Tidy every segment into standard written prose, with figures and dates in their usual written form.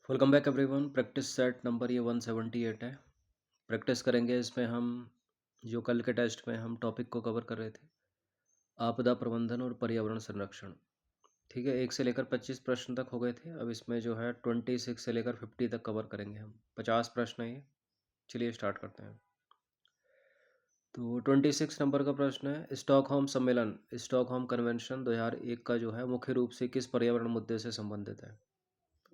Welcome back everyone. Practice set number ये 178 है। Practice करेंगे इसमें हम जो कल के टेस्ट में हम टॉपिक को कवर कर रहे थे, आपदा प्रबंधन और पर्यावरण संरक्षण। ठीक है, 1 से लेकर 25 प्रश्न तक हो गए थे। अब इसमें जो है 26 से लेकर 50 तक कवर करेंगे हम। 50 प्रश्न है ये। चलिए स्टार्ट करते हैं। तो 26 नंबर का प्रश्न है, स्टॉकहोम सम्मेलन, स्टॉकहोम कन्वेंशन 2001 का जो है मुख्य रूप से किस पर्यावरण मुद्दे से संबंधित है?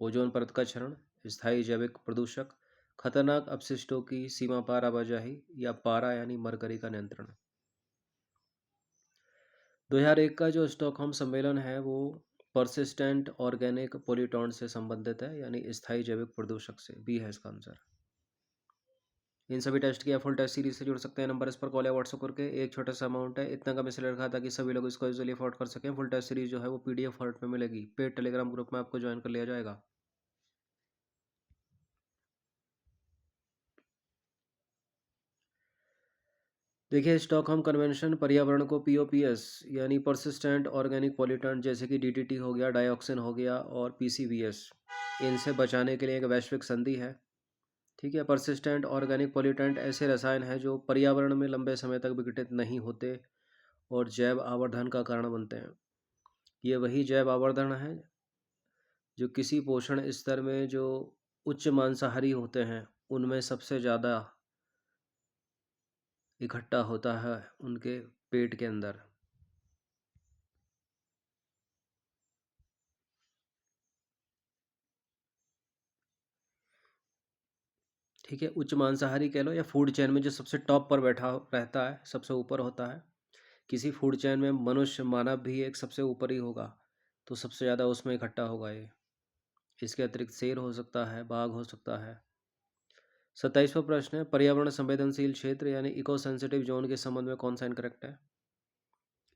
ओजोन परत का क्षरण, स्थायी जैविक प्रदूषक, खतरनाक अपशिष्टों की सीमा पार आवाजाही या पारा यानी मरकरी का नियंत्रण। 2001 का जो स्टॉकहोम सम्मेलन है वो परसिस्टेंट ऑर्गेनिक पोल्यूटेंट से संबंधित है, यानी स्थायी जैविक प्रदूषक से। बी है इसका आंसर। इन सभी टेस्ट की फुल टेस्ट सीरीज से जुड़ सकते हैं। नंबर इस पर कॉल या व्हाट्सअप करके। एक छोटा सा अमाउंट है, इतना कम इसलिए रखा ताकि सभी लोग इसको इजीली अफोर्ड कर सकें। फुल टेस्ट सीरीज जो है वो पीडीएफ फॉर्मेट में मिलेगी। पेड टेलीग्राम ग्रुप में आपको ज्वाइन कर लिया जाएगा। देखिए, स्टॉकहोम कन्वेंशन पर्यावरण को पीओपीएस यानी परसिस्टेंट ऑर्गेनिक पॉल्यूटेंट जैसे कि डीडीटी हो गया, डाइऑक्सिन हो गया और पीसीबीएस, इनसे बचाने के लिए एक वैश्विक संधि है। ठीक है, परसिस्टेंट ऑर्गेनिक पॉल्यूटेंट ऐसे रसायन हैं जो पर्यावरण में लंबे समय तक विघटित नहीं होते और जैव आवर्धन का कारण बनते हैं। ये वही जैव आवर्धन है जो किसी पोषण स्तर में जो उच्च मांसाहारी होते हैं उनमें सबसे ज़्यादा इकट्ठा होता है उनके पेट के अंदर। ठीक है, उच्च मांसाहारी कह लो या फूड चेन में जो सबसे टॉप पर बैठा रहता है, सबसे ऊपर होता है। किसी फूड चेन में मनुष्य मानव भी एक सबसे ऊपर ही होगा, तो सबसे ज़्यादा उसमें इकट्ठा होगा ये। इसके अतिरिक्त शेर हो सकता है, बाघ हो सकता है। 27वां प्रश्न है, पर्यावरण संवेदनशील क्षेत्र यानी इको सेंसिटिव जोन के संबंध में कौन सा इनकरेक्ट है?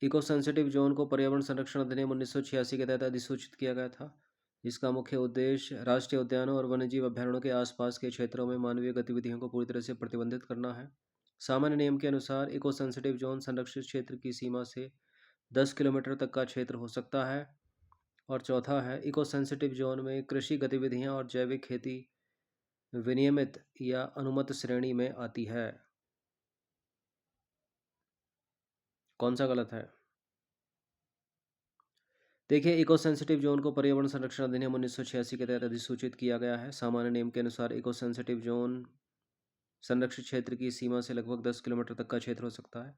इको सेंसिटिव जोन को पर्यावरण संरक्षण अधिनियम 1986 के तहत अधिसूचित किया गया था, जिसका मुख्य उद्देश्य राष्ट्रीय उद्यानों और वन्यजीव अभ्यारण्यों के आसपास के क्षेत्रों में मानवीय गतिविधियों को पूरी तरह से प्रतिबंधित करना है। सामान्य नियम के अनुसार इको सेंसिटिव जोन संरक्षित क्षेत्र की सीमा से 10 किलोमीटर तक का क्षेत्र हो सकता है। और चौथा है, इको सेंसिटिव जोन में कृषि गतिविधियां और जैविक खेती विनियमित या अनुमत श्रेणी में आती है। कौन सा गलत है? देखिए, इको सेंसिटिव जोन को पर्यावरण संरक्षण अधिनियम 1986 के तहत अधिसूचित किया गया है। सामान्य नियम के अनुसार इको सेंसिटिव जोन संरक्षित क्षेत्र की सीमा से लगभग 10 किलोमीटर तक का क्षेत्र हो सकता है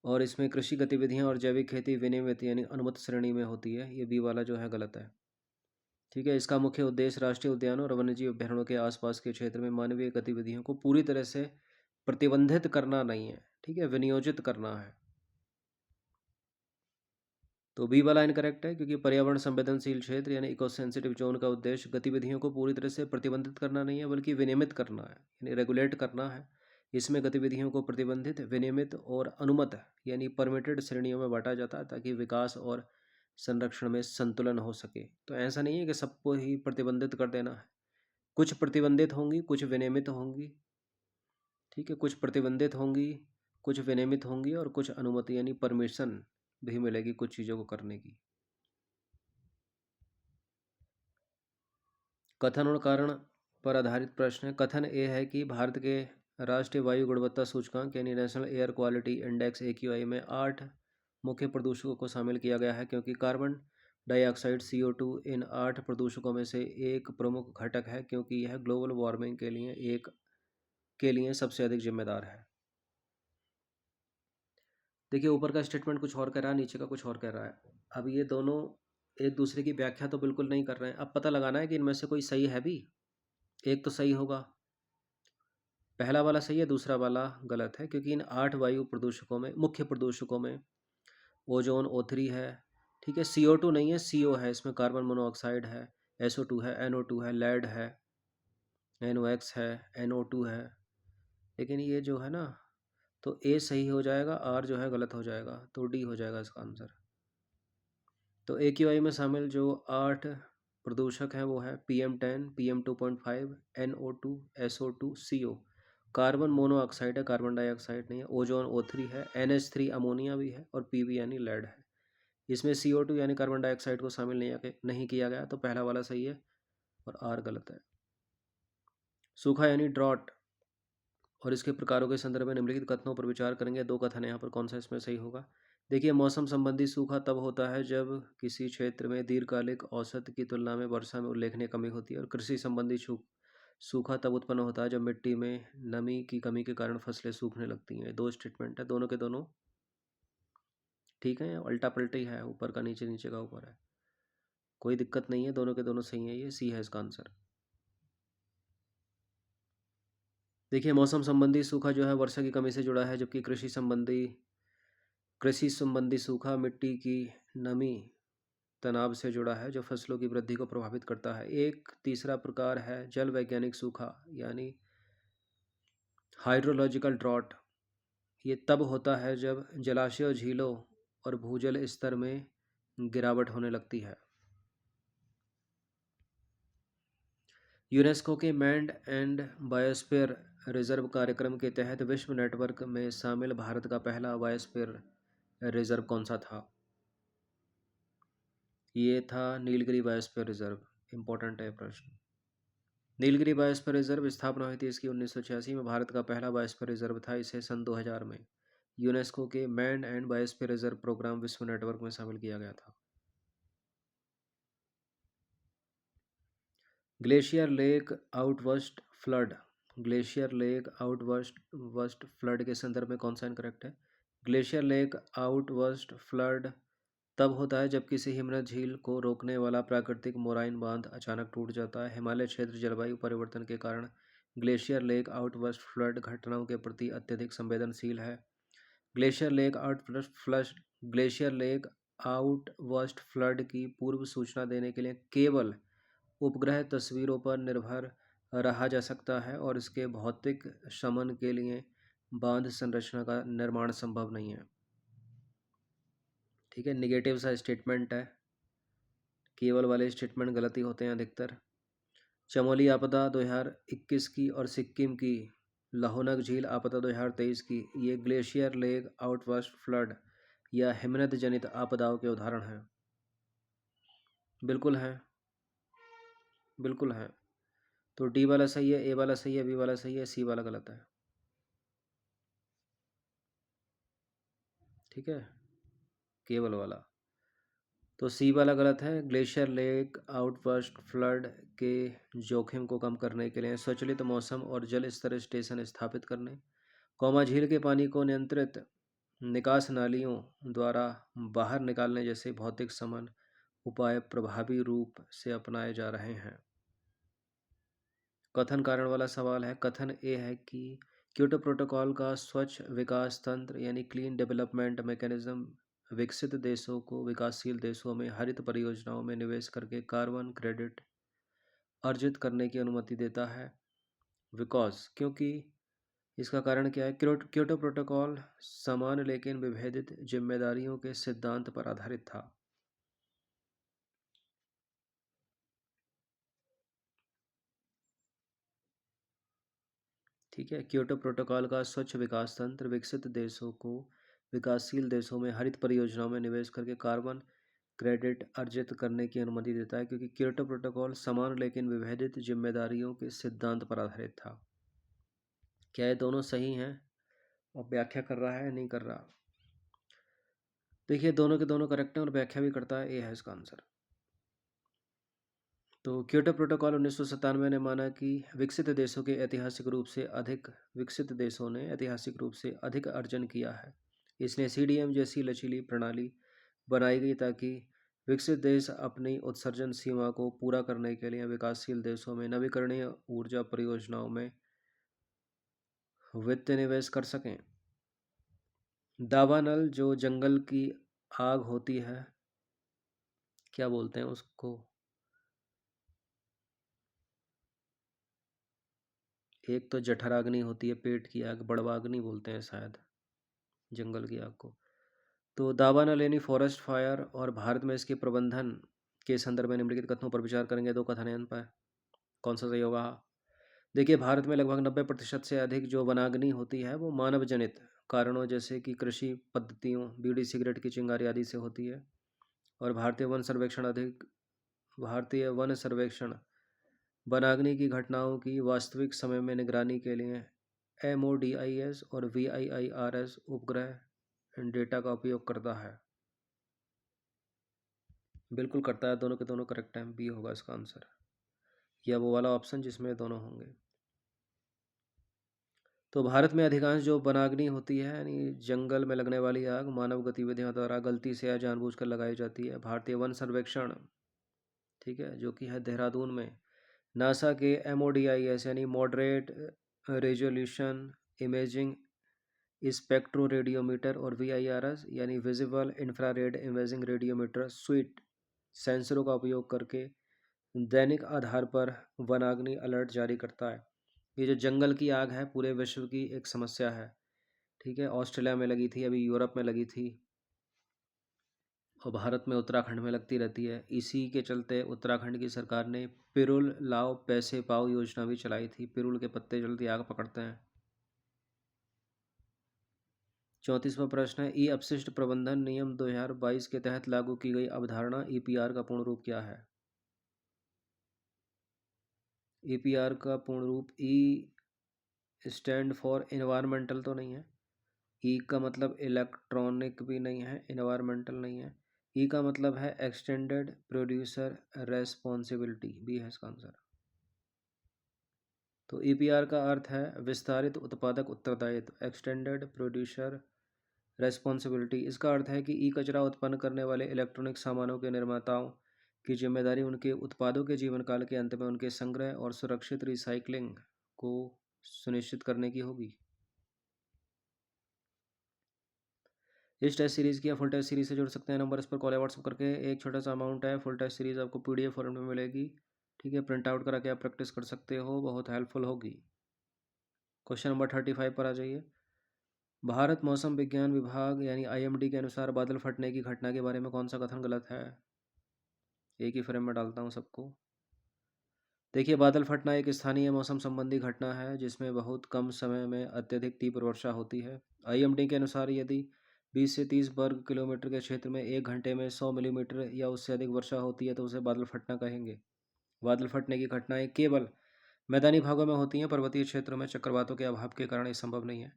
और इसमें कृषि गतिविधियां और जैविक खेती विनियमित यानी अनुमत श्रेणी में होती है। ये बी वाला जो है गलत है। ठीक है, इसका मुख्य उद्देश्य राष्ट्रीय उद्यानों और वन्यजीव अभ्यारण्यों के आसपास के क्षेत्र में मानवीय गतिविधियों को पूरी तरह से प्रतिबंधित करना नहीं है, ठीक है, विनियोजित करना है। तो बी वाला इनकरेक्ट है, क्योंकि पर्यावरण संवेदनशील क्षेत्र यानी इको सेंसिटिव जोन का उद्देश्य गतिविधियों को पूरी तरह से प्रतिबंधित करना नहीं है, बल्कि विनियमित करना है, यानी रेगुलेट करना है। इसमें गतिविधियों को प्रतिबंधित, विनियमित और अनुमत यानी परमिटेड श्रेणियों में बांटा जाता है ताकि विकास और संरक्षण में संतुलन हो सके। तो ऐसा नहीं है कि सबको ही प्रतिबंधित कर देना है। कुछ प्रतिबंधित होंगी, कुछ विनियमित होंगी। ठीक है, कुछ प्रतिबंधित होंगी, कुछ विनियमित होंगी और कुछ अनुमति यानी परमिशन भी मिलेगी कुछ चीज़ों को करने की। कथन और कारण पर आधारित प्रश्न है। कथन ए है कि भारत के राष्ट्रीय वायु गुणवत्ता सूचकांक यानी national air quality index AQI में 8 मुख्य प्रदूषकों को शामिल किया गया है, क्योंकि कार्बन डाइऑक्साइड CO2 इन 8 प्रदूषकों में से एक प्रमुख घटक है, क्योंकि यह ग्लोबल वार्मिंग के लिए सबसे अधिक जिम्मेदार है। देखिए, ऊपर का स्टेटमेंट कुछ और कह रहा है, नीचे का कुछ और कह रहा है। अब ये दोनों एक दूसरे की व्याख्या तो बिल्कुल नहीं कर रहे हैं। अब पता लगाना है कि इनमें से कोई सही है भी। एक तो सही होगा, पहला वाला सही है, दूसरा वाला गलत है, क्योंकि इन 8 वायु प्रदूषकों में, मुख्य प्रदूषकों में ओजोन O3 है। ठीक है, CO2 नहीं है, CO है, इसमें कार्बन मोनोऑक्साइड है, SO2 है, NO2 है, लेड है, NOx है, NO2 है। लेकिन ये जो है ना, तो ए सही हो जाएगा, आर जो है गलत हो जाएगा, तो डी हो जाएगा इसका आंसर। तो AQI में शामिल जो 8 प्रदूषक हैं वो है PM10, PM2.5, NO2, SO2, CO। Carbon monoxide है, कार्बन डाइऑक्साइड नहीं है। ओजोन O3 है, NH3 अमोनिया भी है और PB यानी लेड है। इसमें CO2 यानी कार्बन डाइऑक्साइड को शामिल नहीं किया गया, तो पहला वाला सही है और आर गलत है। सूखा यानी ड्रॉट और इसके प्रकारों के संदर्भ में निम्नलिखित कथनों पर विचार करेंगे। दो कथन यहाँ पर, कौन सा इसमें सही होगा? देखिए, मौसम संबंधी सूखा तब होता है जब किसी क्षेत्र में दीर्घकालिक औसत की तुलना में वर्षा में उल्लेखनीय कमी होती है। और कृषि संबंधी सूखा तब उत्पन्न होता है जब मिट्टी में नमी की कमी के कारण फसलें सूखने लगती हैं। दो स्टेटमेंट है, दोनों के दोनों ठीक है, उल्टा पलटी है, ऊपर का नीचे, नीचे का ऊपर है, कोई दिक्कत नहीं है, दोनों के दोनों सही है। ये सी है इसका आंसर। देखिए, मौसम संबंधी सूखा जो है वर्षा की कमी से जुड़ा है, जबकि कृषि संबंधी सूखा मिट्टी की नमी तनाव से जुड़ा है जो फसलों की वृद्धि को प्रभावित करता है। एक तीसरा प्रकार है जल वैज्ञानिक सूखा यानी हाइड्रोलॉजिकल ड्रॉट। ये तब होता है जब जलाशयों, झीलों और भूजल स्तर में गिरावट होने लगती है। यूनेस्को के लैंड एंड बायोस्फीयर रिजर्व कार्यक्रम के तहत विश्व नेटवर्क में शामिल भारत का पहला बायोस्फीयर रिजर्व कौन सा था? ये था नीलगिरी बायोस्फीयर रिजर्व। इंपॉर्टेंट है प्रश्न। नीलगिरी बायोस्फीयर रिजर्व स्थापना हुई थी इसकी 1986 में। भारत का पहला बायोस्फीयर रिजर्व था। इसे सन 2000 में यूनेस्को के land and biosphere reserve programme विश्व नेटवर्क में शामिल किया गया था। Glacier lake outburst flood. Glacier lake outburst flood के संदर्भ में कौन सा इनकरेक्ट है? ग्लेशियर लेक आउटवर्स्ट फ्लड तब होता है जब किसी हिमनद झील को रोकने वाला प्राकृतिक मोराइन बांध अचानक टूट जाता है। हिमालय क्षेत्र जलवायु परिवर्तन के कारण ग्लेशियर लेक आउटवर्स्ट फ्लड घटनाओं के प्रति अत्यधिक संवेदनशील है। Glacier lake outburst flood glacier lake outburst flood की पूर्व सूचना देने के लिए केवल उपग्रह तस्वीरों पर निर्भर रहा जा सकता है और इसके भौतिक शमन के लिए बांध संरचना का निर्माण संभव नहीं है। ठीक है, निगेटिव सा स्टेटमेंट है, केवल वाले स्टेटमेंट गलत ही होते हैं अधिकतर। चमोली आपदा 2021 की और सिक्किम की लाहोनक झील आपदा 2023 की ये ग्लेशियर लेक आउटवर्स्ट फ्लड या हिमनद जनित आपदाओं के उदाहरण हैं। बिल्कुल हैं, बिल्कुल हैं। तो डी वाला सही है, ए वाला सही है, बी वाला सही है, सी वाला गलत है। ठीक है, केवल वाला। तो सी वाला गलत है। ग्लेशियर लेक आउटबर्स्ट फ्लड के जोखिम को कम करने के लिए स्वचालित मौसम और जल स्तर स्टेशन स्थापित करने, झील के पानी को नियंत्रित निकास नालियों द्वारा बाहर निकालने जैसे भौतिक समन उपाय प्रभावी रूप से अपनाए जा रहे हैं। कथन कारण वाला सवाल है। कथन ए है कि क्योटो प्रोटोकॉल का स्वच्छ विकास तंत्र यानी क्लीन डेवलपमेंट मैकेनिज्म विकसित देशों को विकासशील देशों में हरित परियोजनाओं में निवेश करके कार्बन क्रेडिट अर्जित करने की अनुमति देता है। बिकॉज क्योंकि इसका कारण क्या है? क्योटो प्रोटोकॉल समान लेकिन विभेदित जिम्मेदारियों के सिद्धांत पर आधारित था। ठीक है, क्योटो प्रोटोकॉल का स्वच्छ विकास तंत्र विकसित देशों को विकासशील देशों में हरित परियोजनाओं में निवेश करके कार्बन क्रेडिट अर्जित करने की अनुमति देता है, क्योंकि क्योटो प्रोटोकॉल समान लेकिन विभेदित जिम्मेदारियों के सिद्धांत पर आधारित था। क्या ये दोनों सही हैं? और व्याख्या कर रहा है नहीं कर रहा? देखिए, दोनों के दोनों करेक्ट हैं और व्याख्या भी करता है। ए है इसका आंसर। तो क्योटो प्रोटोकॉल 1997 ने माना कि विकसित देशों ने ऐतिहासिक रूप से अधिक अर्जन किया है, इसलिए सीडीएम जैसी लचीली प्रणाली बनाई गई ताकि विकसित देश अपनी उत्सर्जन सीमा को पूरा करने के लिए विकासशील देशों में नवीकरणीय ऊर्जा परियोजनाओं में वित्तीय निवेश कर सकें। दावानल जो जंगल की आग होती है, क्या बोलते हैं उसको? एक तो जठराग्नि होती है, पेट की आग, बड़वाग्नि बोलते हैं शायद जंगल की आग को। तो दावानल यानी फॉरेस्ट फायर और भारत में इसके प्रबंधन के संदर्भ में निम्नलिखित कथनों पर विचार करेंगे। दो कथन हैं इन पर, कौन सा सही होगा? देखिए, भारत में लगभग 90% से अधिक जो वनाग्नि होती है वो मानव जनित कारणों जैसे कि कृषि पद्धतियों, बीड़ी सिगरेट की चिंगारी आदि से होती है। और भारतीय वन सर्वेक्षण वनाग्नि की घटनाओं की वास्तविक समय में निगरानी के लिए MODIS और VIIRS उपग्रह डेटा का उपयोग करता है। बिल्कुल करता है, दोनों के दोनों करेक्ट हैं, बी होगा इसका आंसर, या वो वाला ऑप्शन जिसमें दोनों होंगे। तो भारत में अधिकांश जो वनाग्नि होती है यानी जंगल में लगने वाली आग मानव गतिविधियों द्वारा गलती से या जानबूझकर लगाई जाती है। भारतीय वन सर्वेक्षण, ठीक है, जो कि है देहरादून में, नासा के MODIS यानी moderate resolution imaging spectro radiometer और VIRS यानी visible infrared imaging radiometer sweet सेंसरों का उपयोग करके दैनिक आधार पर वनाग्नि अलर्ट जारी करता है। ये जो जंगल की आग है पूरे विश्व की एक समस्या है, ठीक है। ऑस्ट्रेलिया में लगी थी, अभी यूरोप में लगी थी, और भारत में उत्तराखंड में लगती रहती है। इसी के चलते उत्तराखंड की सरकार ने पिरुल लाओ पैसे पाओ योजना भी चलाई थी। पिरुल के पत्ते जल्दी आग पकड़ते हैं। 34वां प्रश्न है, ई अपशिष्ट प्रबंधन नियम 2022 के तहत लागू की गई अवधारणा EPR का पूर्ण रूप क्या है? EPR का पूर्ण रूप ई स्टैंड फॉर इन्वायरमेंटल तो नहीं है, ई का मतलब इलेक्ट्रॉनिक भी नहीं है, इन्वायरमेंटल नहीं है। ई का मतलब है एक्सटेंडेड प्रोड्यूसर रेस्पॉन्सिबिलिटी, बी है इसका आंसर। तो EPR का अर्थ है विस्तारित उत्पादक उत्तरदायित्व, एक्सटेंडेड प्रोड्यूसर रेस्पॉन्सिबिलिटी। इसका अर्थ है कि ई कचरा उत्पन्न करने वाले इलेक्ट्रॉनिक सामानों के निर्माताओं की जिम्मेदारी उनके उत्पादों के जीवन काल के अंत में उनके संग्रह और सुरक्षित रिसाइकलिंग को सुनिश्चित करने की होगी। इस टेस्ट सीरीज़ की या फुल टेस्ट सीरीज से जुड़ सकते हैं, नंबर इस पर कॉल या व्हाट्सअप करके। एक छोटा सा अमाउंट है, फुल टेस्ट सीरीज़ आपको PDF फॉर्मेट में मिलेगी, ठीक है। प्रिंट आउट करा के आप प्रैक्टिस कर सकते हो, बहुत हेल्पफुल होगी। क्वेश्चन नंबर 35 पर आ जाइए। भारत मौसम विज्ञान विभाग यानी IMD के अनुसार बादल फटने की घटना के बारे में कौन सा कथन गलत है? एक ही फ्रेम में डालता हूँ सबको। देखिए, बादल फटना एक स्थानीय मौसम संबंधी घटना है जिसमें बहुत कम समय में अत्यधिक तीव्र वर्षा होती है। IMD के अनुसार यदि 20 से 30 वर्ग किलोमीटर के क्षेत्र में 1 घंटे में 100 मिलीमीटर या उससे अधिक वर्षा होती है तो उसे बादल फटना कहेंगे। बादल फटने की घटनाएं केवल मैदानी भागों में होती हैं, पर्वतीय क्षेत्रों में चक्रवातों के अभाव के कारण ये संभव नहीं है,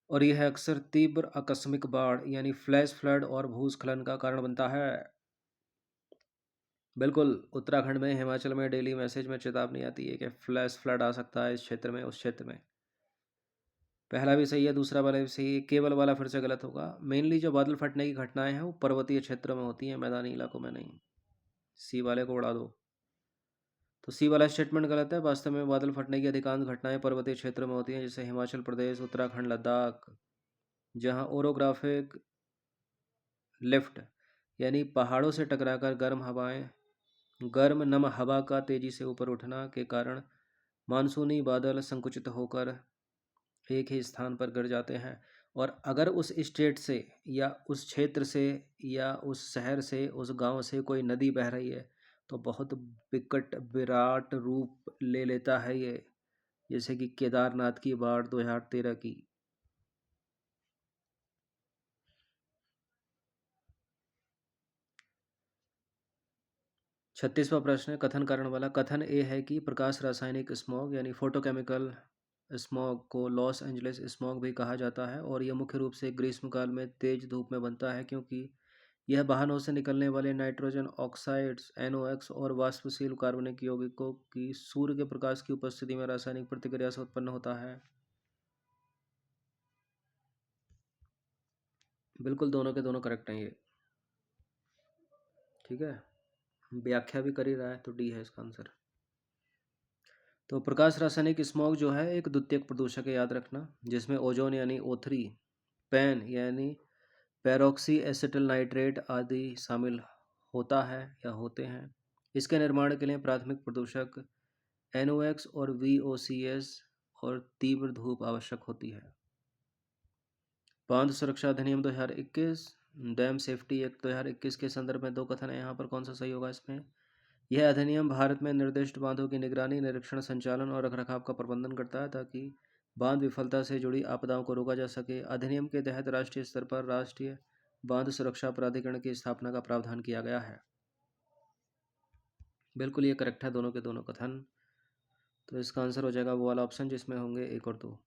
और यह अक्सर तीव्र आकस्मिक बाढ़ यानी फ्लैश फ्लड और भूस्खलन का कारण बनता है। बिल्कुल, उत्तराखंड में, हिमाचल में डेली मैसेज में चेतावनी आती है कि फ्लैश फ्लड आ सकता है इस क्षेत्र में, उस क्षेत्र में। पहला भी सही है, दूसरा वाला भी सही है, केवल वाला फिर से गलत होगा। मेनली जो बादल फटने की घटनाएं हैं वो पर्वतीय क्षेत्रों में होती हैं, मैदानी इलाकों में नहीं। सी वाले को उड़ा दो। तो सी वाला स्टेटमेंट गलत है। वास्तव में बादल फटने की अधिकांश घटनाएं पर्वतीय क्षेत्रों में होती हैं, जैसे हिमाचल प्रदेश, उत्तराखंड, लद्दाख, जहाँ ओरोग्राफिक लिफ्ट यानी पहाड़ों से टकराकर गर्म नम हवा का तेजी से ऊपर उठना के कारण मानसूनी बादल संकुचित होकर एक ही स्थान पर गिर जाते हैं। और अगर उस स्टेट से या उस क्षेत्र से या उस शहर से, उस गांव से कोई नदी बह रही है तो बहुत विकट विराट रूप ले लेता है ये, जैसे कि केदारनाथ की बाढ़ 2013 की। 36वां प्रश्न है कथन कारण वाला। कथन ए है कि प्रकाश रासायनिक स्मॉग यानी फोटोकेमिकल स्मॉग को लॉस एंजलिस स्मॉग भी कहा जाता है, और यह मुख्य रूप से ग्रीष्मकाल में तेज धूप में बनता है क्योंकि यह वाहनों से निकलने वाले नाइट्रोजन ऑक्साइड्स NOx और वाष्पशील कार्बनिक यौगिकों की सूर्य के प्रकाश की उपस्थिति में रासायनिक प्रतिक्रिया से उत्पन्न होता है। बिल्कुल, दोनों के दोनों करेक्ट हैं ये, ठीक है। व्याख्या भी कर ही रहा है तो डी है इसका आंसर। तो प्रकाश रासायनिक स्मॉग जो है एक द्वितीयक प्रदूषक है, याद रखना, जिसमें ओजोन यानी O3, पैन यानी पेरोक्सी एसिटिल नाइट्रेट आदि शामिल होता है या होते हैं। इसके निर्माण के लिए प्राथमिक प्रदूषक NOx और VOCs और तीव्र धूप आवश्यक होती है। बांध सुरक्षा अधिनियम 2021, डैम सेफ्टी एक्ट 2021 के संदर्भ में दो कथन है, यहाँ पर कौन सा सही होगा इसमें? यह अधिनियम भारत में निर्दिष्ट बांधों की निगरानी, निरीक्षण, संचालन और रखरखाव का प्रबंधन करता है ताकि बांध विफलता से जुड़ी आपदाओं को रोका जा सके। अधिनियम के तहत राष्ट्रीय स्तर पर राष्ट्रीय बांध सुरक्षा प्राधिकरण की स्थापना का प्रावधान किया गया है। बिल्कुल ये करेक्ट है, दोनों के दोनों कथन। तो इसका आंसर हो जाएगा वो वाला ऑप्शन जिसमें होंगे 1 और 2।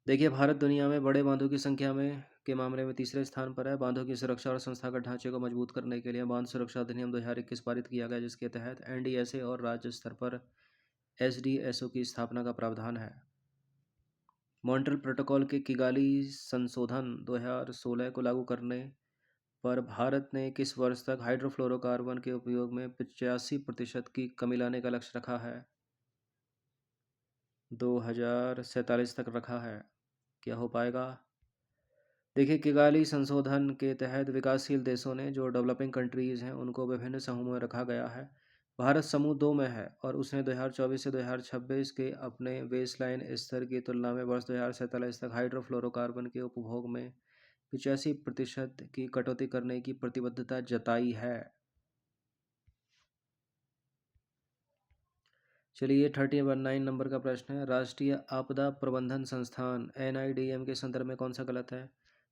देखिए, भारत दुनिया में बड़े बांधों की संख्या में के मामले में तीसरे स्थान पर है। बांधों की सुरक्षा और संस्थागत ढांचे को मजबूत करने के लिए बांध सुरक्षा अधिनियम 2021 पारित किया गया, जिसके तहत एनडीएसए और राज्य स्तर पर एसडीएसओ की स्थापना का प्रावधान है। मॉन्ट्रियल प्रोटोकॉल के किगाली संशोधन 2016 को लागू करने पर भारत ने किस वर्ष तक हाइड्रोफ्लोरोकार्बन के उपयोग में 85% की कमी लाने का लक्ष्य रखा है? 2047 तक रखा है। क्या हो पाएगा? देखिए, किगाली संशोधन के तहत विकासशील देशों ने, जो डेवलपिंग कंट्रीज़ हैं, उनको विभिन्न समूहों में रखा गया है। भारत समूह 2 में है और उसने 2024 से 2026 के अपने बेसलाइन स्तर की तुलना में वर्ष 2047 तक हाइड्रोफ्लोरोकार्बन के उपभोग में 85% की कटौती करने की प्रतिबद्धता जताई है। चलिए, 39 नंबर का प्रश्न है। राष्ट्रीय आपदा प्रबंधन संस्थान एनआईडीएम के संदर्भ में कौन सा गलत है?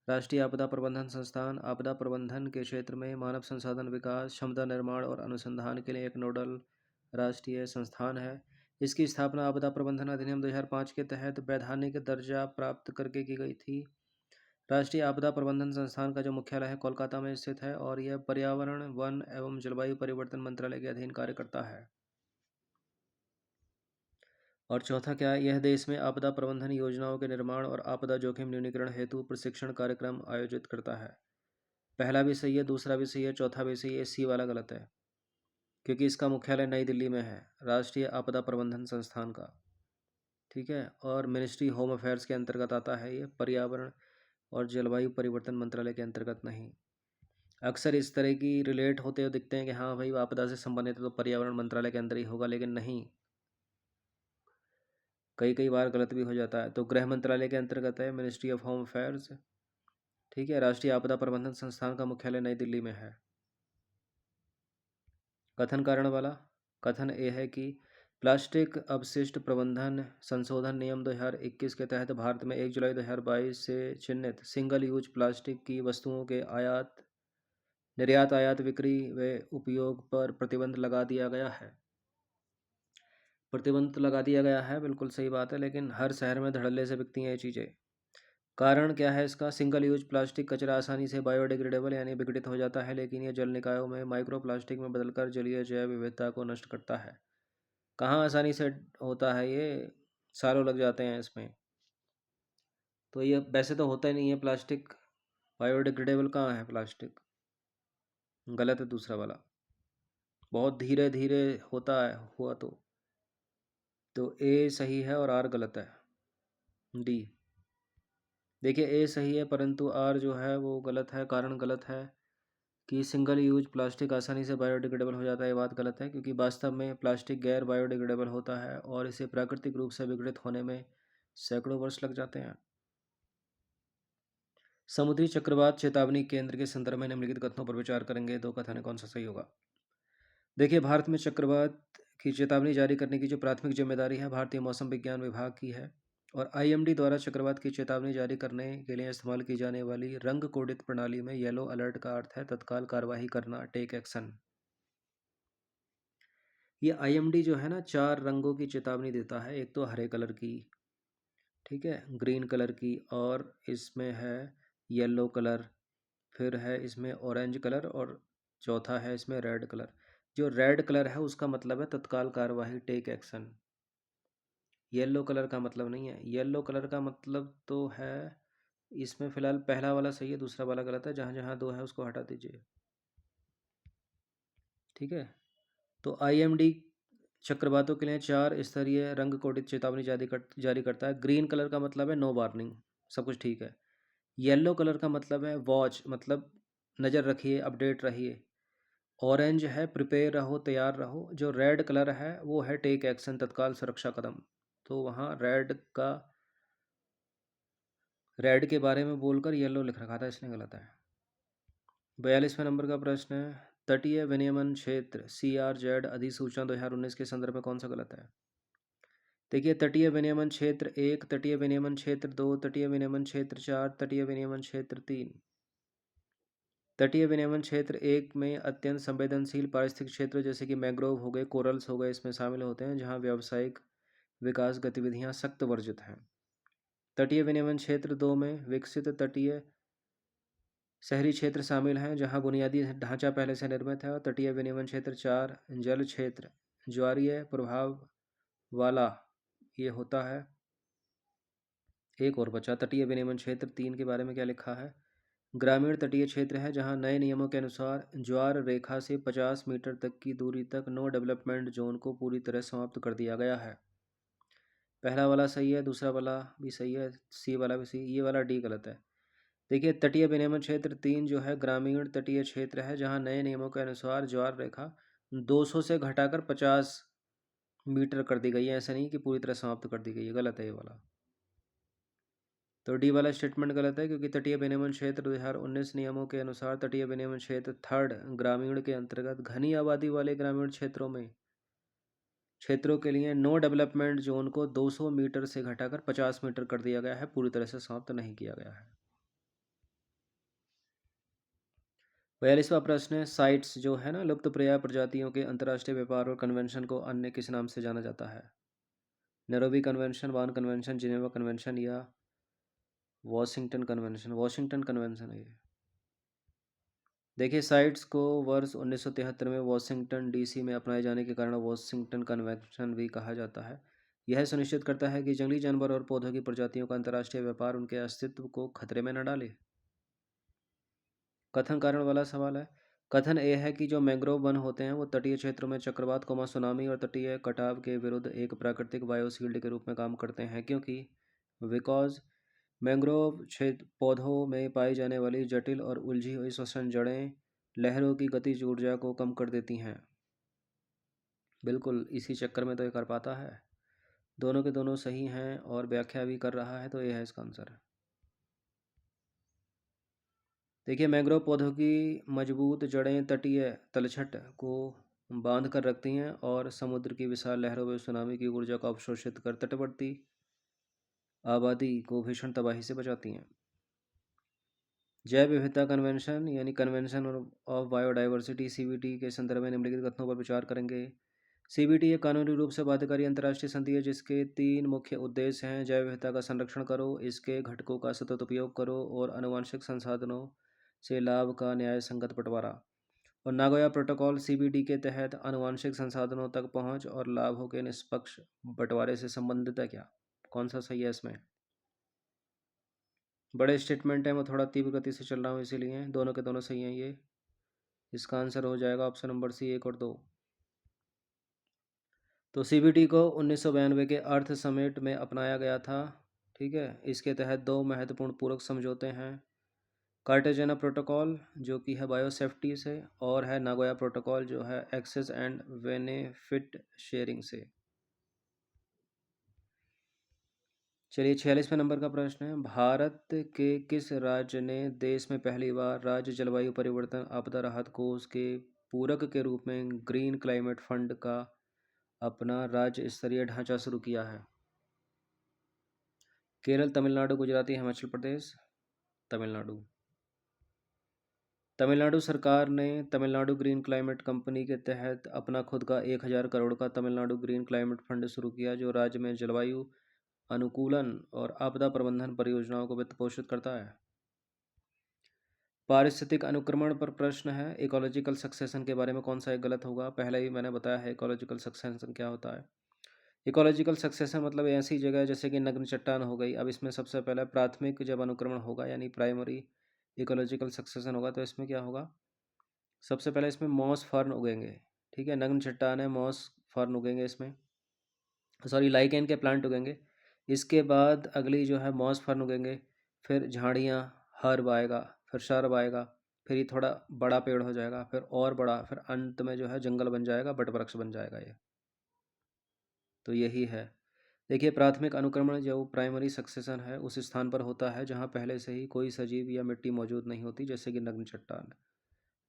राष्ट्रीय आपदा प्रबंधन संस्थान आपदा प्रबंधन के क्षेत्र में मानव संसाधन विकास, क्षमता निर्माण और अनुसंधान के लिए एक नोडल राष्ट्रीय संस्थान है। इसकी स्थापना आपदा प्रबंधन अधिनियम 2005 के तहत वैधानिक दर्जा प्राप्त करके की गई थी। राष्ट्रीय आपदा प्रबंधन संस्थान का जो मुख्यालय है कोलकाता में स्थित है और यह पर्यावरण, वन एवं जलवायु परिवर्तन मंत्रालय के अधीन कार्य करता है। और चौथा क्या है? यह देश में आपदा प्रबंधन योजनाओं के निर्माण और आपदा जोखिम न्यूनीकरण हेतु प्रशिक्षण कार्यक्रम आयोजित करता है। पहला भी सही है, दूसरा भी सही है, चौथा भी सही है, सी वाला गलत है, क्योंकि इसका मुख्यालय नई दिल्ली में है, राष्ट्रीय आपदा प्रबंधन संस्थान का। ठीक है, और मिनिस्ट्री होम अफेयर्स के अंतर्गत आता है, ये पर्यावरण और जलवायु परिवर्तन मंत्रालय के अंतर्गत नहीं। अक्सर इस तरह की रिलेट होते हुए दिखते हैं कि हाँ भाई, आपदा से संबंधित है तो पर्यावरण मंत्रालय के अंदर ही होगा, लेकिन नहीं, कई कई बार गलत भी हो जाता है। तो गृह मंत्रालय के अंतर्गत है, मिनिस्ट्री ऑफ होम अफेयर्स। ठीक है, राष्ट्रीय आपदा प्रबंधन संस्थान का मुख्यालय नई दिल्ली में है। कथन कारण वाला कथन ए है कि प्लास्टिक अपशिष्ट प्रबंधन संशोधन नियम 2021 के तहत भारत में 1 जुलाई 2022 से चिन्हित सिंगल यूज प्लास्टिक की वस्तुओं के आयात, निर्यात, आयात, बिक्री व उपयोग पर प्रतिबंध लगा दिया गया है। प्रतिबंध लगा दिया गया है, बिल्कुल सही बात है, लेकिन हर शहर में धड़ल्ले से बिकती हैं ये चीज़ें। कारण क्या है इसका? सिंगल यूज प्लास्टिक कचरा आसानी से बायोडिग्रेडेबल यानी विघटित हो जाता है, लेकिन यह जल निकायों में माइक्रो प्लास्टिक में बदलकर जलीय जैव विविधता को नष्ट करता है। कहाँ आसानी से होता है ये? सालों लग जाते हैं इसमें। तो ये वैसे तो होता ही नहीं है प्लास्टिक, बायोडिग्रेडेबल कहाँ है प्लास्टिक? गलत है दूसरा वाला, बहुत धीरे धीरे होता है, हुआ तो ए सही है और आर गलत है, डी। देखिए, ए सही है परंतु आर जो है वो गलत है। कारण गलत है कि सिंगल यूज प्लास्टिक आसानी से बायोडिग्रेडेबल हो जाता है, ये बात गलत है, क्योंकि वास्तव में प्लास्टिक गैर बायोडिग्रेडेबल होता है और इसे प्राकृतिक रूप से विघटित होने में सैकड़ों वर्ष लग जाते हैं। समुद्री चक्रवात चेतावनी केंद्र के संदर्भ में निम्नलिखित कथनों पर विचार करेंगे, दो कथन है, कौन सा सही होगा? देखिए, भारत में चक्रवात की चेतावनी जारी करने की जो प्राथमिक जिम्मेदारी है भारतीय मौसम विज्ञान विभाग की है और आईएमडी द्वारा चक्रवात की चेतावनी जारी करने के लिए इस्तेमाल की जाने वाली रंग कोडित प्रणाली में येलो अलर्ट का अर्थ है तत्काल कार्रवाई करना, टेक एक्शन। ये आईएमडी जो है ना, 4 रंगों की चेतावनी देता है। एक तो हरे कलर की, ठीक है, ग्रीन कलर की, और इसमें है येलो कलर, फिर है इसमें ऑरेंज कलर, और चौथा है इसमें रेड कलर। जो रेड कलर है उसका मतलब है तत्काल कार्यवाही, टेक एक्शन। येलो कलर का मतलब नहीं है। येलो कलर का मतलब तो है, इसमें फिलहाल पहला वाला सही है, दूसरा वाला गलत है। जहाँ जहाँ दो है उसको हटा दीजिए। ठीक है, तो आईएमडी चक्रवातों के लिए 4 स्तरीय रंग कोडित चेतावनी जारी करता है। ग्रीन कलर का मतलब है नो वार्निंग, सब कुछ ठीक है। येलो कलर का मतलब है वॉच, मतलब नज़र रखिए, अपडेट रहिए। ऑरेंज है प्रिपेयर रहो, तैयार रहो। जो रेड कलर है वो है टेक एक्शन, तत्काल सुरक्षा कदम। तो वहाँ रेड के बारे में बोलकर येलो लिख रखा था, इसलिए गलत है। 42वें नंबर का प्रश्न है, तटीय विनियमन क्षेत्र CRZ अधिसूचना 2019 के संदर्भ में कौन सा गलत है? देखिए, तटीय विनियमन क्षेत्र 1, तटीय विनियमन क्षेत्र 2, तटीय विनियमन क्षेत्र 4, तटीय विनियमन क्षेत्र 3। तटीय विनियमन क्षेत्र एक में अत्यंत संवेदनशील पारिस्थितिक क्षेत्र जैसे कि मैंग्रोव हो गए, कोरल्स हो गए, इसमें शामिल होते हैं, जहाँ व्यावसायिक विकास गतिविधियाँ सख्त वर्जित हैं। तटीय विनियमन क्षेत्र 2 में विकसित तटीय शहरी क्षेत्र शामिल हैं, जहाँ बुनियादी ढांचा पहले से निर्मित है। और तटीय विनियमन क्षेत्र 4 जल क्षेत्र ज्वारीय प्रभाव वाला ये होता है। एक और बचा तटीय विनियमन क्षेत्र 3 के बारे में क्या लिखा है। ग्रामीण तटीय क्षेत्र है, जहाँ नए नियमों के अनुसार ज्वार रेखा से 50 मीटर तक की दूरी तक नो डेवलपमेंट जोन को पूरी तरह समाप्त कर दिया गया है। पहला वाला सही है, दूसरा वाला भी सही है, सी वाला भी सही, ये वाला डी गलत है। देखिए, तटीय विनियमन क्षेत्र 3 जो है ग्रामीण तटीय क्षेत्र है, जहाँ नए नियमों के अनुसार ज्वार रेखा 200 से घटाकर 50 मीटर कर दी गई है, ऐसा नहीं कि पूरी तरह समाप्त कर दी गई है, गलत है ये वाला। तो डी वाला स्टेटमेंट गलत है, क्योंकि तटीय विनियमन क्षेत्र 2019 नियमों के अनुसार तटीय विनियमन क्षेत्र 3 ग्रामीण के अंतर्गत घनी आबादी वाले ग्रामीण क्षेत्रों के लिए नो डेवलपमेंट जोन को 200 मीटर से घटाकर 50 मीटर कर दिया गया है, पूरी तरह से समाप्त नहीं किया गया है। 42वां प्रश्न है, साइट्स जो है ना लुप्तप्राय प्रजातियों के अंतर्राष्ट्रीय व्यापार और कन्वेंशन को अन्य किस नाम से जाना जाता है। Nairobi convention, Bern convention, Geneva convention या वॉशिंगटन कन्वेंशन। वॉशिंगटन कन्वेंशन है ये। देखिए, साइट्स को वर्ष 1973 में वॉशिंगटन डीसी में अपनाए जाने के कारण वॉशिंगटन कन्वेंशन भी कहा जाता है। यह सुनिश्चित करता है कि जंगली जानवर और पौधों की प्रजातियों का अंतर्राष्ट्रीय व्यापार उनके अस्तित्व को खतरे में न डाले। कथन कारण वाला सवाल है। कथन ए है कि जो मैंग्रोव वन होते हैं वो तटीय क्षेत्रों में चक्रवात, सुनामी और तटीय कटाव के विरुद्ध एक प्राकृतिक बायोशील्ड के रूप में काम करते हैं, क्योंकि बिकॉज मैंग्रोव क्षेत्र पौधों में पाई जाने वाली जटिल और उलझी हुई श्वसन जड़ें लहरों की गतिज ऊर्जा को कम कर देती हैं। बिल्कुल इसी चक्कर में तो ये कर पाता है। दोनों के दोनों सही हैं और व्याख्या भी कर रहा है, तो यह है इसका आंसर। देखिए, मैंग्रोव पौधों की मजबूत जड़ें तटीय तलछट को बांध कर रखती हैं और समुद्र की विशाल लहरों में सुनामी की ऊर्जा को अवशोषित कर तटवर्ती आबादी को भीषण तबाही से बचाती हैं। जैव विविधता कन्वेंशन यानी कन्वेंशन ऑफ बायोडाइवर्सिटी सीबीटी के संदर्भ में निम्नलिखित कथनों पर विचार करेंगे। सीबीटी एक कानूनी रूप से बाध्यकारी अंतर्राष्ट्रीय संधि है, जिसके 3 मुख्य उद्देश्य हैं। जैव विविधता का संरक्षण करो, इसके घटकों का सतत उपयोग करो और आनुवंशिक संसाधनों से लाभ का न्याय संगत बंटवारा। और नागोया प्रोटोकॉल सीबीडी के तहत आनुवंशिक संसाधनों तक पहुंच और लाभों के निष्पक्ष बंटवारे से संबंधित है क्या। कौन सा सही है इसमें। बड़े स्टेटमेंट हैं, मैं थोड़ा तीव्र गति से चल रहा हूँ इसीलिए दोनों के दोनों सही हैं ये। इसका आंसर हो जाएगा ऑप्शन नंबर सी 1 और 2। तो सीबीडी को 1992 के अर्थ समिट में अपनाया गया था। ठीक है, इसके तहत 2 महत्वपूर्ण पूरक समझौते हैं। कार्टेजेना प्रोटोकॉल जो कि है बायोसेफ्टी से, और है नागोया प्रोटोकॉल जो है एक्सेस एंड बेनिफिट शेयरिंग से। चलिए, 46वें नंबर का प्रश्न है, भारत के किस राज्य ने देश में पहली बार राज्य जलवायु परिवर्तन आपदा राहत कोष के पूरक के रूप में ग्रीन क्लाइमेट फंड का अपना राज्य स्तरीय ढांचा शुरू किया है। केरल, तमिलनाडु, गुजरात, हिमाचल प्रदेश। तमिलनाडु। तमिलनाडु सरकार ने तमिलनाडु ग्रीन क्लाइमेट कंपनी के तहत अपना खुद का 1000 करोड़ का तमिलनाडु ग्रीन क्लाइमेट फंड शुरू किया, जो राज्य में जलवायु अनुकूलन और आपदा प्रबंधन परियोजनाओं को वित्त पोषित करता है। पारिस्थितिक अनुक्रमण पर प्रश्न है, इकोलॉजिकल सक्सेशन के बारे में कौन सा एक गलत होगा। पहले ही मैंने बताया है इकोलॉजिकल सक्सेशन क्या होता है। इकोलॉजिकल सक्सेशन मतलब ऐसी जगह जैसे कि नग्न चट्टान हो गई। अब इसमें सबसे पहले प्राथमिक जब अनुक्रमण होगा यानी प्राइमरी इकोलॉजिकल सक्सेशन होगा, तो इसमें क्या होगा, सबसे पहले इसमें मॉस फर्न उगेंगे। ठीक है, नग्न चट्टान है, मॉस फर्न उगेंगे इसमें, सॉरी लाइकेन के प्लांट उगेंगे। इसके बाद अगली जो है मॉस फर्न उगेंगे, फिर झाड़ियाँ, हर्ब आएगा, फिर शर्ब आएगा, फिर ये थोड़ा बड़ा पेड़ हो जाएगा, फिर और बड़ा, फिर अंत में जो है जंगल बन जाएगा, बट वृक्ष बन जाएगा ये। तो यही है। देखिए, प्राथमिक अनुक्रमण जो प्राइमरी सक्सेशन है उस स्थान पर होता है जहाँ पहले से ही कोई सजीव या मिट्टी मौजूद नहीं होती, जैसे कि नग्न चट्टान।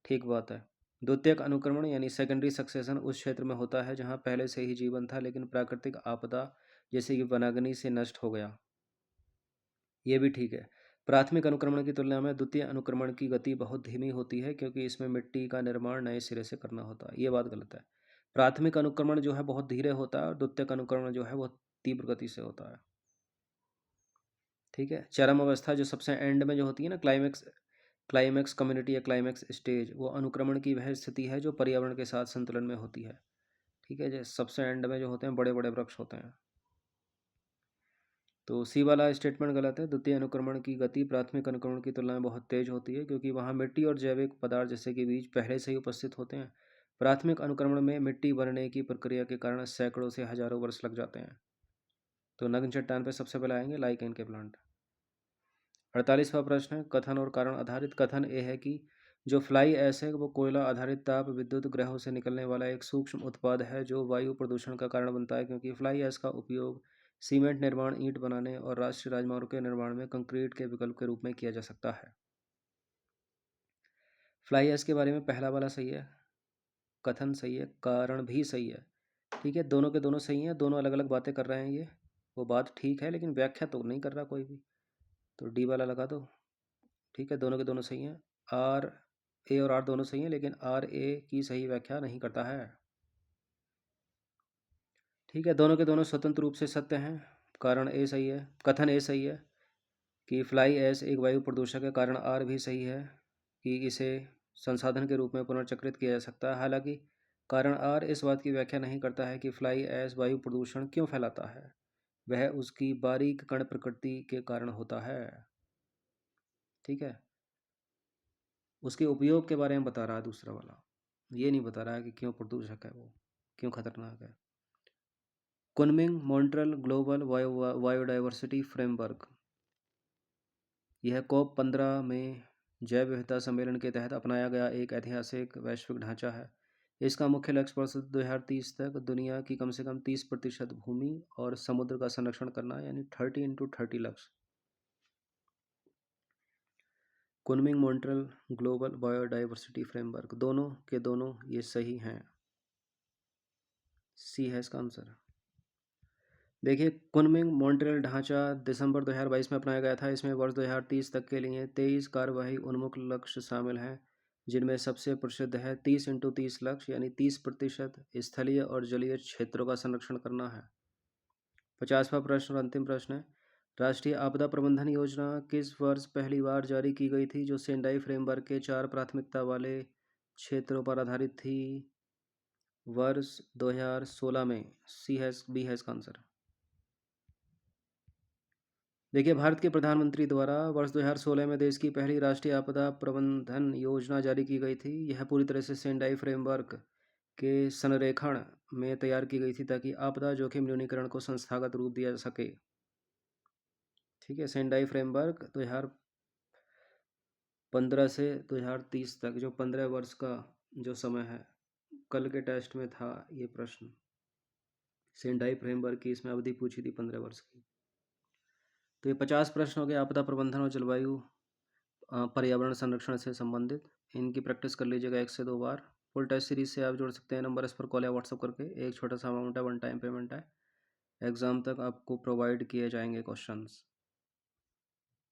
ठीक बात है। द्वितीयक अनुक्रमण यानी सेकेंडरी सक्सेशन उस क्षेत्र में होता है जहाँ पहले से ही जीवन था, लेकिन प्राकृतिक आपदा जैसे कि वनाग्नि से नष्ट हो गया। ये भी ठीक है। प्राथमिक अनुक्रमण की तुलना में द्वितीय अनुक्रमण की गति बहुत धीमी होती है क्योंकि इसमें मिट्टी का निर्माण नए सिरे से करना होता है। ये बात गलत है। प्राथमिक अनुक्रमण जो है बहुत धीरे होता है और द्वितीयक अनुक्रमण जो है वो तीव्र गति से होता है। ठीक है। चरम अवस्था जो सबसे एंड में जो होती है ना, क्लाइमेक्स क्लाइमेक्स कम्युनिटी या क्लाइमेक्स स्टेज, वो अनुक्रमण की वह स्थिति है जो पर्यावरण के साथ संतुलन में होती है। ठीक है। जो सबसे एंड में जो होते हैं बड़े बड़े वृक्ष होते हैं। तो सी वाला स्टेटमेंट गलत है। द्वितीय अनुक्रमण की गति प्राथमिक अनुक्रमण की तुलना में बहुत तेज होती है क्योंकि वहाँ मिट्टी और जैविक पदार्थ जैसे कि बीज पहले से ही उपस्थित होते हैं। प्राथमिक अनुक्रमण में मिट्टी बनने की प्रक्रिया के कारण सैकड़ों से हजारों वर्ष लग जाते हैं। तो नग्न चट्टान पर सबसे पहले आएंगे लाइकेन के प्लांट। 48वां प्रश्न है कथन और कारण आधारित। कथन ये है कि जो फ्लाई ऐश है वो कोयला आधारित ताप विद्युत ग्रहों से निकलने वाला एक सूक्ष्म उत्पाद है जो वायु प्रदूषण का कारण बनता है क्योंकि फ्लाई ऐश का उपयोग सीमेंट निर्माण, ईंट बनाने और राष्ट्रीय राजमार्गों के निर्माण में कंक्रीट के विकल्प के रूप में किया जा सकता है। फ्लाई ऐश के बारे में पहला वाला सही है, कथन सही है, कारण भी सही है। ठीक है, दोनों के दोनों सही हैं, दोनों अलग अलग बातें कर रहे हैं। ये वो बात ठीक है लेकिन व्याख्या तो नहीं कर रहा कोई भी, तो डी वाला लगा दो। ठीक है, दोनों के दोनों सही हैं। आर ए और आर दोनों सही हैं लेकिन आर ए की सही व्याख्या नहीं करता है। ठीक है, दोनों के दोनों स्वतंत्र रूप से सत्य हैं। कारण ए सही है, कथन ए सही है कि फ्लाई ऐश एक वायु प्रदूषक है। कारण आर भी सही है कि इसे संसाधन के रूप में पुनर्चक्रित किया जा सकता है। हालांकि कारण आर इस बात की व्याख्या नहीं करता है कि फ्लाई ऐश वायु प्रदूषण क्यों फैलाता है, वह उसकी बारीक कण प्रकृति के कारण होता है। ठीक है, उसके उपयोग के बारे में बता रहा है दूसरा वाला, ये नहीं बता रहा है कि क्यों प्रदूषक है वो, क्यों खतरनाक है। Kunming Montreal global biodiversity framework, यह COP 15 में जैव विविधता सम्मेलन के तहत अपनाया गया एक ऐतिहासिक वैश्विक ढांचा है। इसका मुख्य लक्ष्य वर्ष 2030 तक दुनिया की कम से कम 30% भूमि और समुद्र का संरक्षण करना, यानी 30x30 लक्ष्य। Kunming Montreal global biodiversity framework, दोनों के दोनों ये सही हैं। सी है इसका आंसर। देखिए, कुनमिंग मॉन्ट्रियल ढांचा दिसंबर 2022 में अपनाया गया था। इसमें वर्ष 2030 तक के लिए 23 कार्यवाही उन्मुख लक्ष्य शामिल हैं, जिनमें सबसे प्रसिद्ध है 30x30 लक्ष्य, यानी 30% स्थलीय और जलीय क्षेत्रों का संरक्षण करना है। 50वां प्रश्न और अंतिम प्रश्न है, राष्ट्रीय आपदा प्रबंधन योजना किस वर्ष पहली बार जारी की गई थी जो सेंडाई फ्रेमवर्क के 4 प्राथमिकता वाले क्षेत्रों पर आधारित थी? वर्ष 2016 में। सी है, बी है इसका आंसर। देखिए, भारत के प्रधानमंत्री द्वारा वर्ष 2016 में देश की पहली राष्ट्रीय आपदा प्रबंधन योजना जारी की गई थी। यह पूरी तरह से सेंडाई फ्रेमवर्क के संरेखण में तैयार की गई थी ताकि आपदा जोखिम न्यूनीकरण को संस्थागत रूप दिया जा सके। ठीक है, सेंडाई फ्रेमवर्क 2015 से 2030 तक, जो 15 वर्ष का जो समय है, कल के टेस्ट में था ये प्रश्न। सेंडाई फ्रेमवर्क की इसमें अवधि पूछी थी 15 वर्ष की। तो ये 50 प्रश्न हो गए आपदा प्रबंधन और जलवायु पर्यावरण संरक्षण से संबंधित। इनकी प्रैक्टिस कर लीजिएगा 1 से 2 बार। फुल टेस्ट सीरीज से आप जुड़ सकते हैं, नंबर इस पर कॉल या व्हाट्सअप करके। एक छोटा सा अमाउंट है, वन टाइम पेमेंट है। एग्ज़ाम तक आपको प्रोवाइड किए जाएंगे क्वेश्चंस।